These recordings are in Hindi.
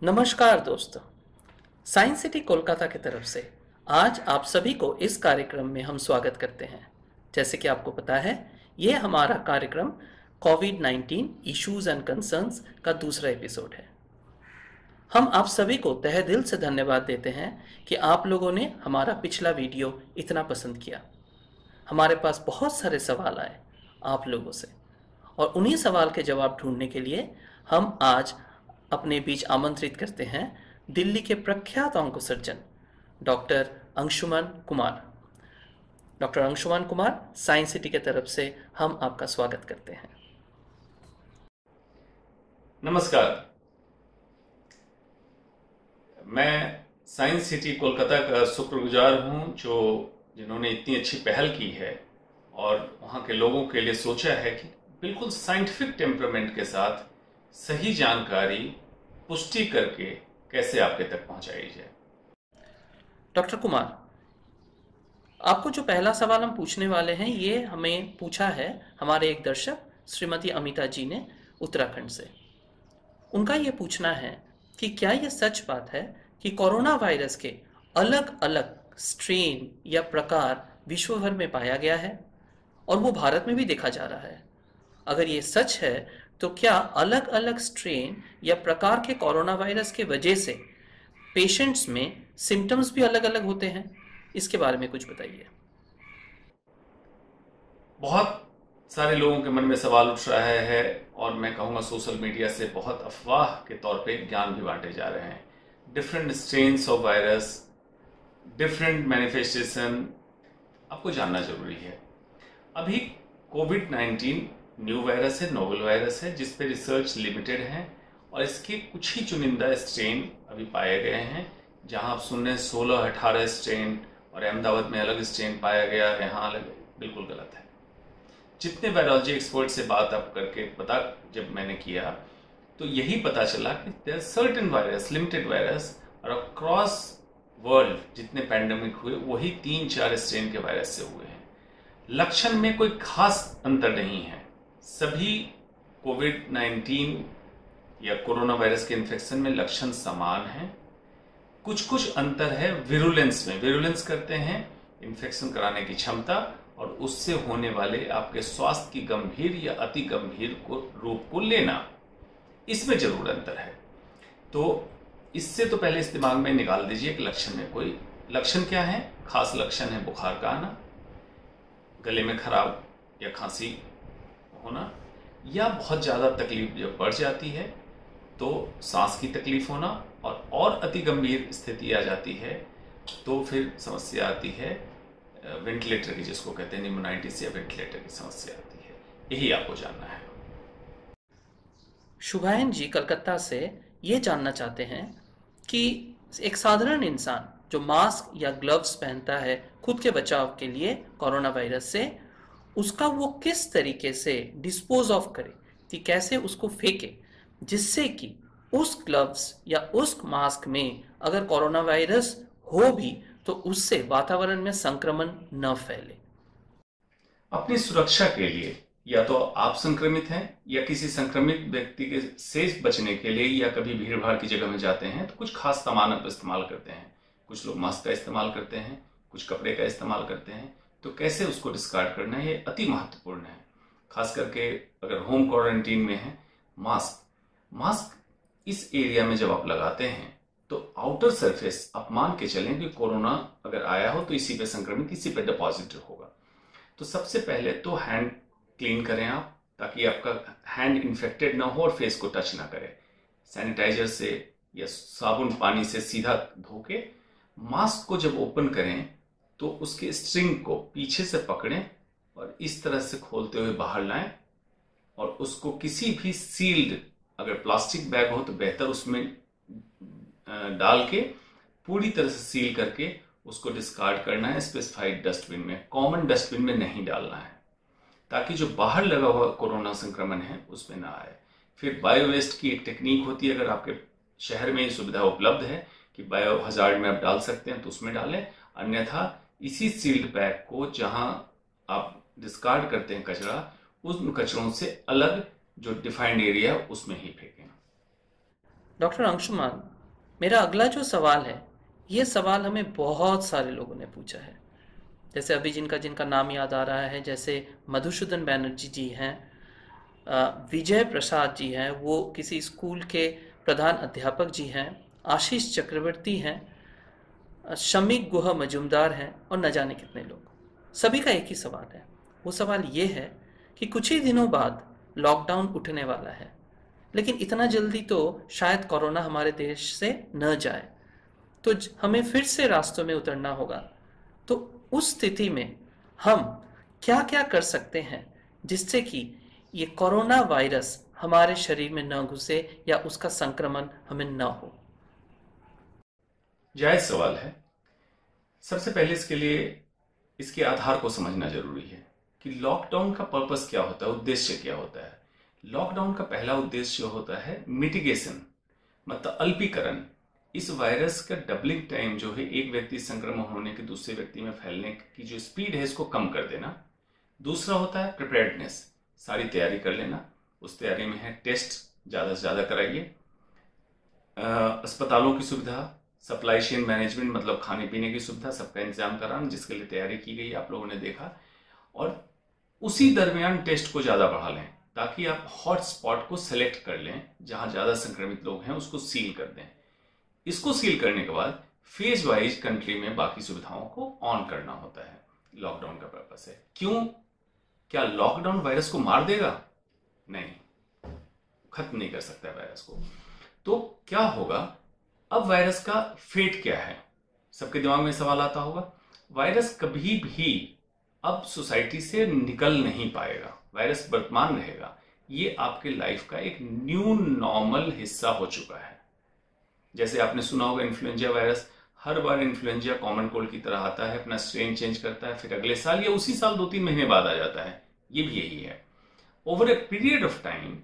नमस्कार दोस्तों, साइंस सिटी कोलकाता की तरफ से आज आप सभी को इस कार्यक्रम में हम स्वागत करते हैं। जैसे कि आपको पता है, ये हमारा कार्यक्रम कोविड-19 इश्यूज एंड कंसर्न्स का दूसरा एपिसोड है। हम आप सभी को तहे दिल से धन्यवाद देते हैं कि आप लोगों ने हमारा पिछला वीडियो इतना पसंद किया। हमारे पास बहुत सारे सवाल आए आप लोगों से, और उन्हीं सवाल के जवाब ढूंढने के लिए हम आज अपने बीच आमंत्रित करते हैं दिल्ली के प्रख्यात onco surgeon doctor Anshuman Kumar. Doctor Anshuman Kumar, science city की तरफ से हम आपका स्वागत करते हैं। नमस्कार, मैं साइंस सिटी कोलकाता का शुक्रगुजार हूं जिन्होंने इतनी अच्छी पहल की है और वहां के लोगों के लिए सोचा है कि बिल्कुल साइंटिफिक टेम्परामेंट के साथ सही जानकारी पुष्टि करके कैसे आपके तक पहुंचाई जाए। डॉक्टर कुमार, आपको जो पहला सवाल हम पूछने वाले हैं, ये हमें पूछा है हमारे एक दर्शक श्रीमती अमिता जी ने उत्तराखंड से। उनका ये पूछना है कि क्या ये सच बात है कि कोरोना वायरस के अलग अलग स्ट्रेन या प्रकार विश्व भर में पाया गया है और वो भारत में भी देखा जा रहा है। अगर ये सच है तो क्या अलग अलग स्ट्रेन या प्रकार के कोरोना वायरस के वजह से पेशेंट्स में सिम्टम्स भी अलग अलग होते हैं? इसके बारे में कुछ बताइए। बहुत सारे लोगों के मन में सवाल उठ रहा है और मैं कहूँगा सोशल मीडिया से बहुत अफवाह के तौर पे ज्ञान भी बांटे जा रहे हैं। Different strains of virus, different manifestation आपको जानना जरूरी है। अभी कोविड-19 न्यू वायरस है, नोवेल वायरस है, जिस पे रिसर्च लिमिटेड है और इसके कुछ ही चुनिंदा स्ट्रेन अभी पाए गए हैं। जहां आप सुन रहे हैं 16-18 स्ट्रेन और अहमदाबाद में अलग स्ट्रेन पाया गया, यहाँ अलग, बिल्कुल गलत है। जितने वायरोलॉजी एक्सपर्ट से बात अब करके पता जब मैंने किया तो यही पता चला कि there certain virus, limited virus और अक्रॉस वर्ल्ड जितने पैंडेमिक हुए वही 3-4 स्ट्रेन के वायरस से हुए हैं। लक्षण में कोई खास अंतर नहीं है। सभी कोविड-19 या कोरोना वायरस के इन्फेक्शन में लक्षण समान हैं। कुछ कुछ अंतर है विरुलेंस में। विरुलेंस करते हैं इन्फेक्शन कराने की क्षमता और उससे होने वाले आपके स्वास्थ्य की गंभीर या अति गंभीर रूप को लेना, इसमें जरूर अंतर है। तो इससे तो पहले इस दिमाग में निकाल दीजिए कि लक्षण में कोई लक्षण क्या है। खास लक्षण है बुखार का आना, गले में खराब या खांसी होना, या बहुत ज्यादा तकलीफ जब बढ़ जाती है तो सांस की तकलीफ होना, और अति गंभीर स्थिति आ जाती है तो फिर समस्या आती है वेंटिलेटर की, जिसको कहते हैं निमोनाइटिस या वेंटिलेटर की समस्या आती है। यही आपको जानना है। शुभायन जी कलकत्ता से ये जानना चाहते हैं कि एक साधारण इंसान जो मास्क या ग्लव्स पहनता है खुद के बचाव के लिए कोरोना वायरस से, उसका वो किस तरीके से डिस्पोज ऑफ करे, कि कैसे उसको फेंके जिससे कि उस ग्लव्स या उस मास्क में अगर कोरोना वायरस हो भी तो उससे वातावरण में संक्रमण न फैले। अपनी सुरक्षा के लिए या तो आप संक्रमित हैं या किसी संक्रमित व्यक्ति के से बचने के लिए या कभी भीड़ भाड़ की जगह में जाते हैं तो कुछ खास सामान आप इस्तेमाल करते हैं। कुछ लोग मास्क का इस्तेमाल करते हैं, कुछ कपड़े का इस्तेमाल करते हैं। तो कैसे उसको डिस्कार्ड करना है, ये अति महत्वपूर्ण है। खास करके अगर होम क्वारंटीन में है, मास्क इस एरिया में जब आप लगाते हैं तो आउटर सरफेस आप मान के चलें कि कोरोना अगर आया हो तो इसी पे संक्रमित, इसी पे डिपॉजिट होगा। तो सबसे पहले तो हैंड क्लीन करें आप, ताकि आपका हैंड इन्फेक्टेड ना हो और फेस को टच ना करे। सैनिटाइजर से या साबुन पानी से सीधा धो के मास्क को जब ओपन करें तो उसके स्ट्रिंग को पीछे से पकड़ें और इस तरह से खोलते हुए बाहर लाएं और उसको किसी भी सील्ड, अगर प्लास्टिक बैग हो तो बेहतर, उसमें डाल के पूरी तरह से सील करके उसको डिस्कार्ड करना है स्पेसिफाइड डस्टबिन में। कॉमन डस्टबिन में नहीं डालना है, ताकि जो बाहर लगा हुआ कोरोना संक्रमण है उसमें ना आए। फिर बायो वेस्ट की एक टेक्निक होती है, अगर आपके शहर में ये सुविधा उपलब्ध है कि बायो हजार्ड में आप डाल सकते हैं तो उसमें डालें, अन्यथा इसी सील्ड बैग को जहां आप डिस्कार्ड करते हैं कचरा, उन कचरों से अलग जो डिफाइंड एरिया है उसमें ही फेंकें। डॉक्टर अंशुमान, मेरा अगला जो सवाल है, ये सवाल हमें बहुत सारे लोगों ने पूछा है। जैसे अभी जिनका जिनका नाम याद आ रहा है, जैसे मधुसूदन बैनर्जी जी हैं, विजय प्रसाद जी हैं, वो किसी स्कूल के प्रधान अध्यापक जी हैं, आशीष चक्रवर्ती हैं, शमीक गुहा मजूमदार हैं, और न जाने कितने लोग। सभी का एक ही सवाल है। वो सवाल ये है कि कुछ ही दिनों बाद लॉकडाउन उठने वाला है, लेकिन इतना जल्दी तो शायद कोरोना हमारे देश से न जाए, तो हमें फिर से रास्तों में उतरना होगा। तो उस स्थिति में हम क्या क्या कर सकते हैं जिससे कि ये कोरोना वायरस हमारे शरीर में न घुसे या उसका संक्रमण हमें न हो? जायज सवाल है। सबसे पहले इसके लिए इसके आधार को समझना जरूरी है कि लॉकडाउन का पर्पस क्या होता है, उद्देश्य क्या होता है। लॉकडाउन का पहला उद्देश्य होता है मिटिगेशन, मतलब अल्पीकरण। इस वायरस का डबलिंग टाइम जो है, एक व्यक्ति संक्रमण होने के दूसरे व्यक्ति में फैलने की जो स्पीड है, इसको कम कर देना। दूसरा होता है प्रिपेयर्डनेस, सारी तैयारी कर लेना। उस तैयारी में है टेस्ट ज़्यादा से ज़्यादा कराइए, अस्पतालों की सुविधा, सप्लाई चेन मैनेजमेंट मतलब खाने पीने की सुविधा, सबका इंतजाम कराना, जिसके लिए तैयारी की गई आप लोगों ने देखा। और उसी दरमियान टेस्ट को ज़्यादा बढ़ा लें ताकि आप हॉट स्पॉट को सेलेक्ट कर लें, जहां ज़्यादा संक्रमित लोग हैं उसको सील कर दें। इसको सील करने के बाद फेज वाइज कंट्री में बाकी सुविधाओं को ऑन करना होता है। लॉकडाउन का पर्पस है। क्यों? क्या लॉकडाउन वायरस को मार देगा? नहीं, खत्म नहीं कर सकता वायरस को। तो क्या होगा? अब वायरस का फेट क्या है, सबके दिमाग में सवाल आता होगा। वायरस कभी भी अब सोसाइटी से निकल नहीं पाएगा, वायरस वर्तमान रहेगा। ये आपके लाइफ का एक न्यू नॉर्मल हिस्सा हो चुका है। जैसे आपने सुना होगा इन्फ्लुएंजा वायरस, हर बार इन्फ्लुएंजा कॉमन कोल्ड की तरह आता है, अपना स्ट्रेन चेंज करता है, फिर अगले साल या उसी साल 2-3 महीने बाद आ जाता है। ये भी यही है। Over a period of time,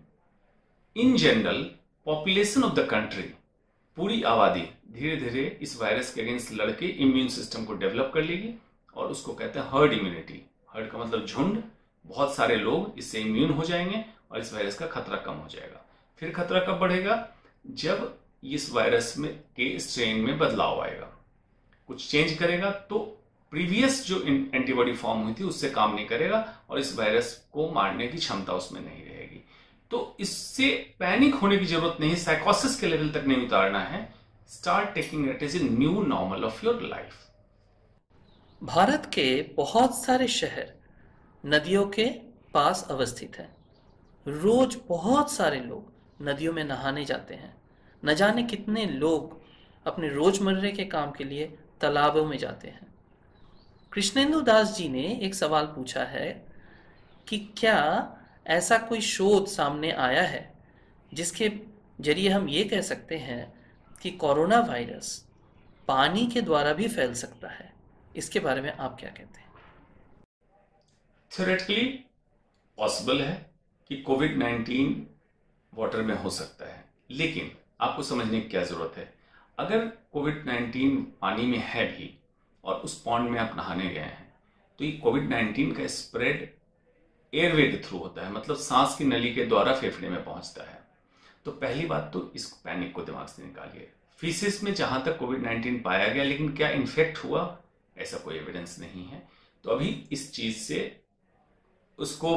in general population of the country, पूरी आबादी धीरे धीरे इस वायरस के अगेंस्ट लड़के इम्यून सिस्टम को डेवलप कर लेगी, और उसको कहते हैं हर्ड इम्यूनिटी। हर्ड का मतलब झुंड, बहुत सारे लोग इससे इम्यून हो जाएंगे और इस वायरस का खतरा कम हो जाएगा। फिर खतरा कब बढ़ेगा? जब इस वायरस में के स्ट्रेन में बदलाव आएगा, कुछ चेंज करेगा, तो प्रीवियस जो एंटीबॉडी फॉर्म हुई थी उससे काम नहीं करेगा और इस वायरस को मारने की क्षमता उसमें नहीं रहेगी। तो इससे पैनिक होने की जरूरत नहीं, साइकोसिस के लेवल तक नहीं उतारना है। Start taking it as a new normal of your life. Bharat के बहुत सारे शहर नदियों के पास अवस्थित हैं। रोज बहुत सारे लोग नदियों में नहाने जाते हैं। न जाने कितने लोग अपने रोजमर्रे के काम के लिए तालाबों में जाते हैं। कृष्णेंदु दास जी ने एक सवाल पूछा है कि क्या ऐसा कोई शोध सामने आया है जिसके जरिए हम ये कह सकते हैं कि कोरोना वायरस पानी के द्वारा भी फैल सकता है? इसके बारे में आप क्या कहते हैं? थ्योरेटिकली पॉसिबल है कि कोविड-19 वाटर में हो सकता है, लेकिन आपको समझने की क्या जरूरत है। अगर कोविड-19 पानी में है भी और उस पॉन्ड में आप नहाने गए हैं, तो ये कोविड-19 का स्प्रेड एयरवे के थ्रू होता है, मतलब सांस की नली के द्वारा फेफड़े में पहुंचता है। तो पहली बात तो इस पैनिक को दिमाग से निकालिए। फीसिस में जहां तक कोविड-19 पाया गया, लेकिन क्या इन्फेक्ट हुआ, ऐसा कोई एविडेंस नहीं है। तो अभी इस चीज से उसको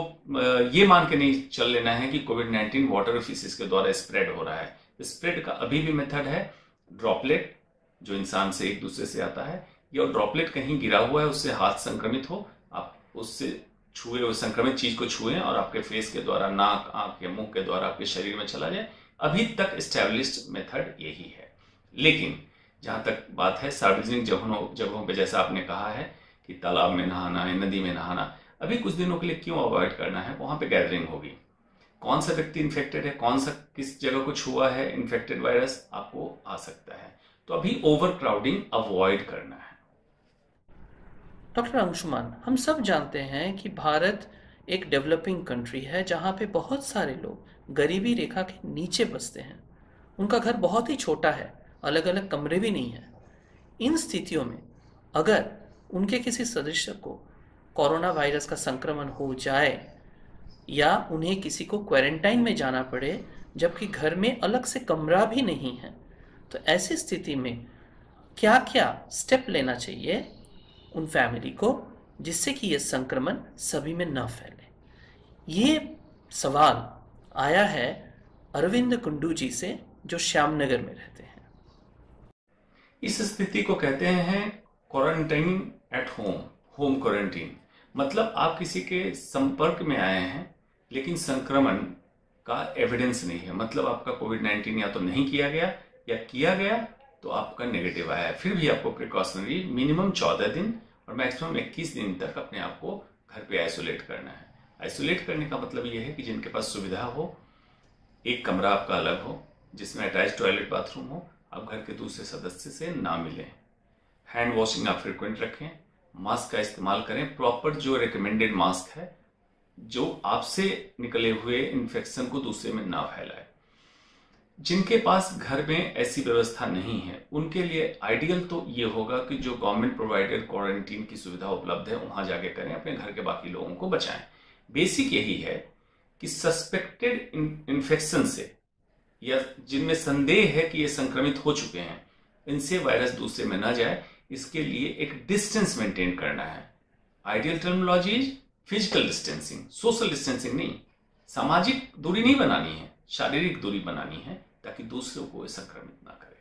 ये मान के नहीं चल लेना है कि कोविड-19 वाटर फीसिस के द्वारा स्प्रेड हो रहा है। स्प्रेड का अभी भी मेथड है ड्रॉपलेट, जो इंसान से एक दूसरे से आता है, या ड्रॉपलेट कहीं गिरा हुआ है उससे हाथ संक्रमित हो, आप उससे छुए, उस संक्रमित चीज को छुएं और आपके फेस के द्वारा, नाक, आंख या मुंह के द्वारा आपके शरीर में चला जाए। अभी तक एस्टेब्लिश्ड मेथड यही है। लेकिन जहां तक बात है सार्वजनिक जगहों पे, जैसा आपने कहा है कि तालाब में नहाना है, नदी में नहाना, अभी कुछ दिनों के लिए क्यों अवॉइड करना है? वहां पे गैदरिंग होगी, कौन सा व्यक्ति इन्फेक्टेड है, कौन सा किस जगह को छुआ है, इन्फेक्टेड वायरस आपको आ सकता है। तो अभी ओवर क्राउडिंग अवॉइड करना है। डॉक्टर अंशुमान, हम सब जानते हैं कि भारत एक डेवलपिंग कंट्री है जहाँ पे बहुत सारे लोग गरीबी रेखा के नीचे बसते हैं। उनका घर बहुत ही छोटा है, अलग अलग कमरे भी नहीं हैं। इन स्थितियों में अगर उनके किसी सदस्य को कोरोना वायरस का संक्रमण हो जाए या उन्हें किसी को क्वारंटाइन में जाना पड़े जबकि घर में अलग से कमरा भी नहीं है, तो ऐसी स्थिति में क्या क्या स्टेप लेना चाहिए उन फैमिली को जिससे कि ये संक्रमण सभी में न फैले? ये सवाल आया है अरविंद कुंडू जी से, जो श्यामनगर में रहते हैं। इस स्थिति को कहते हैं quarantine at home, home quarantine. मतलब आप किसी के संपर्क में आए हैं लेकिन संक्रमण का एविडेंस नहीं है, मतलब आपका कोविड-19 या तो नहीं किया गया या किया गया तो आपका नेगेटिव आया है, फिर भी आपको प्रिकॉशनरी मिनिमम 14 दिन और मैक्सिमम 21 दिन तक अपने आप को घर पे आइसोलेट करना है। आइसोलेट करने का मतलब ये है कि जिनके पास सुविधा हो, एक कमरा आपका अलग हो जिसमें अटैच टॉयलेट बाथरूम हो, आप घर के दूसरे सदस्य से ना मिलें, हैंड वॉशिंग आप फ्रिक्वेंट रखें, मास्क का इस्तेमाल करें, प्रॉपर जो रिकमेंडेड मास्क है जो आपसे निकले हुए इन्फेक्शन को दूसरे में ना फैलाए। जिनके पास घर में ऐसी व्यवस्था नहीं है उनके लिए आइडियल तो ये होगा कि जो गवर्नमेंट प्रोवाइडेड क्वारंटीन की सुविधा उपलब्ध है वहां जाके करें, अपने घर के बाकी लोगों को बचाएं। बेसिक यही है कि सस्पेक्टेड इन्फेक्शन से या जिनमें संदेह है कि ये संक्रमित हो चुके हैं, इनसे वायरस दूसरे में ना जाए, इसके लिए एक डिस्टेंस मेंटेन करना है। Ideal terminology is physical distancing, social distancing नहीं। सामाजिक दूरी नहीं बनानी है, शारीरिक दूरी बनानी है ताकि दूसरों को संक्रमित ना करे।